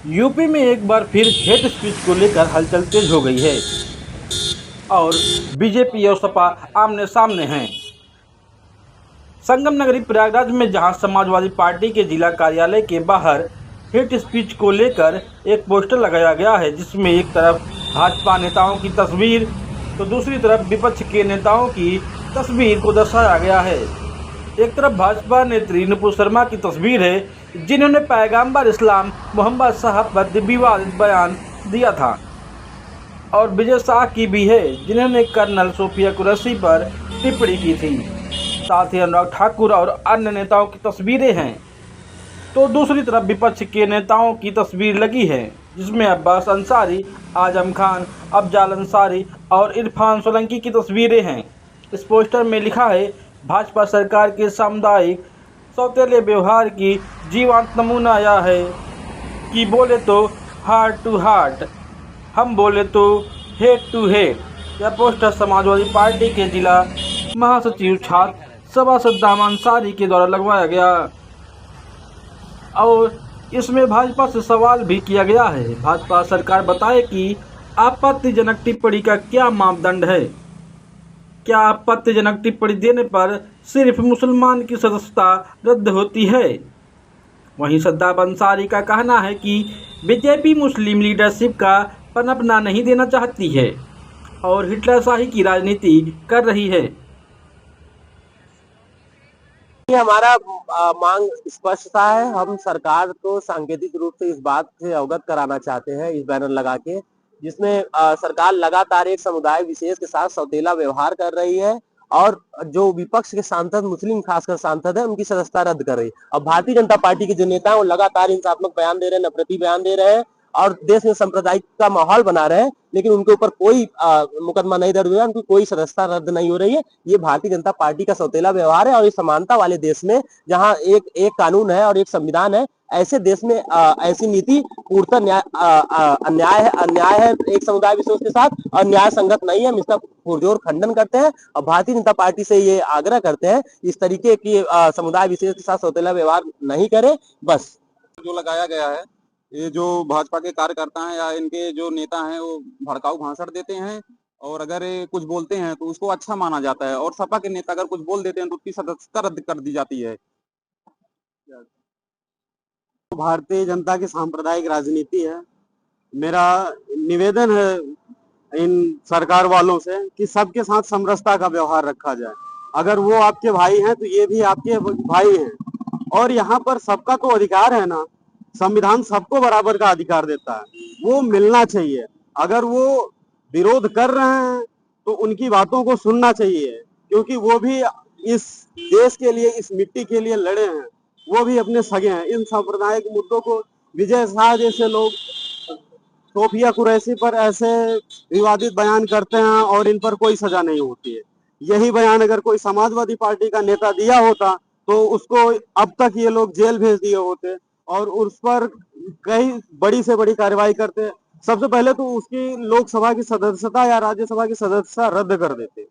UP में एक बार फिर हेट स्पीच को लेकर हलचल तेज हो गई है और बीजेपी और सपा आमने सामने हैं। संगम नगरी प्रयागराज में जहां समाजवादी पार्टी के जिला कार्यालय के बाहर हेट स्पीच को लेकर एक पोस्टर लगाया गया है, जिसमें एक तरफ भाजपा नेताओं की तस्वीर तो दूसरी तरफ विपक्ष के नेताओं की तस्वीर को दर्शाया गया है। एक तरफ भाजपा नेत्री नुपुर शर्मा की तस्वीर है, जिन्होंने पैगंबर इस्लाम मोहम्मद साहब पर विवादित बयान दिया था, और विजय शाह की भी है, जिन्होंने कर्नल सोफिया कुरैशी पर टिप्पणी की थी। साथ ही अनुराग ठाकुर और अन्य नेताओं की तस्वीरें हैं। तो दूसरी तरफ विपक्ष के नेताओं की तस्वीर लगी है, जिसमें अब्बास अंसारी, आजम खान, अफजाल अंसारी और इरफान सोलंकी की तस्वीरें हैं। इस पोस्टर में लिखा है, भाजपा सरकार के सामुदायिक सौतेले व्यवहार की जीवंत नमूना यह है कि बोले तो हार्ट टू हार्ट, हम बोले तो हेड टू हेड। यह पोस्टर समाजवादी पार्टी के जिला महासचिव छात्र सभा सद्दाम अंसारी के द्वारा लगवाया गया और इसमें भाजपा से सवाल भी किया गया है। भाजपा सरकार बताए कि आपत्तिजनक टिप्पणी का क्या मापदंड है। क्या आपत्तिजनक टिप्पणी देने पर सिर्फ मुसलमान की सदस्यता रद्द होती है? वहीं सद्दाम अंसारी का कहना है कि बीजेपी मुस्लिम लीडरशिप का पनपना नहीं देना चाहती है और हिटलरशाही की राजनीति कर रही है। हमारा मांग स्पष्ट सा है। हम सरकार को सांकेतिक रूप से इस बात से अवगत कराना चाहते हैं, इस बैनर लगा के, जिसमें सरकार लगातार एक समुदाय विशेष के साथ सौतेला व्यवहार कर रही है और जो विपक्ष के सांसद, मुस्लिम खासकर सांसद है, उनकी सदस्यता रद्द कर रही है। और भारतीय जनता पार्टी के जो नेता है वो लगातार हिंसात्मक बयान दे रहे हैं, नफरती बयान दे रहे हैं और देश में सांप्रदायिक का माहौल बना रहे हैं, लेकिन उनके ऊपर कोई मुकदमा नहीं दर्ज हुआ, उनकी कोई सदस्यता रद्द नहीं हो रही है। ये भारतीय जनता पार्टी का सौतेला व्यवहार है और इस समानता वाले देश में, जहां एक कानून है और एक संविधान है, ऐसे देश में ऐसी नीति पूर्णतः अन्याय है एक समुदाय विशेष के साथ और न्याय संगत नहीं है। हम इसका पुरजोर खंडन करते हैं और भारतीय जनता पार्टी से ये आग्रह करते हैं इस तरीके की समुदाय विशेष के साथ सौतेला व्यवहार नहीं करे। बस जो लगाया गया है, ये जो भाजपा के कार्यकर्ता हैं या इनके जो नेता हैं वो भड़काऊ भाषण देते हैं और अगर कुछ बोलते हैं तो उसको अच्छा माना जाता है, और सपा के नेता अगर कुछ बोल देते हैं तो उसकी सदस्यता रद्द कर दी जाती है। भारतीय जनता की सांप्रदायिक राजनीति है। मेरा निवेदन है इन सरकार वालों से कि सबके साथ समरसता का व्यवहार रखा जाए। अगर वो आपके भाई हैं तो ये भी आपके भाई हैं, और यहाँ पर सबका तो अधिकार है ना। संविधान सबको बराबर का अधिकार देता है, वो मिलना चाहिए। अगर वो विरोध कर रहे हैं तो उनकी बातों को सुनना चाहिए, क्योंकि वो भी इस देश के लिए, इस मिट्टी के लिए लड़े हैं, वो भी अपने सगे हैं। इन सांप्रदायिक मुद्दों को विजय शाह जैसे लोग सोफिया कुरैशी पर ऐसे विवादित बयान करते हैं और इन पर कोई सजा नहीं होती है। यही बयान अगर कोई समाजवादी पार्टी का नेता दिया होता तो उसको अब तक ये लोग जेल भेज दिए होते और उस पर कई बड़ी से बड़ी कार्रवाई करते। सबसे पहले तो उसकी लोकसभा की सदस्यता या राज्यसभा की सदस्यता रद्द कर देते।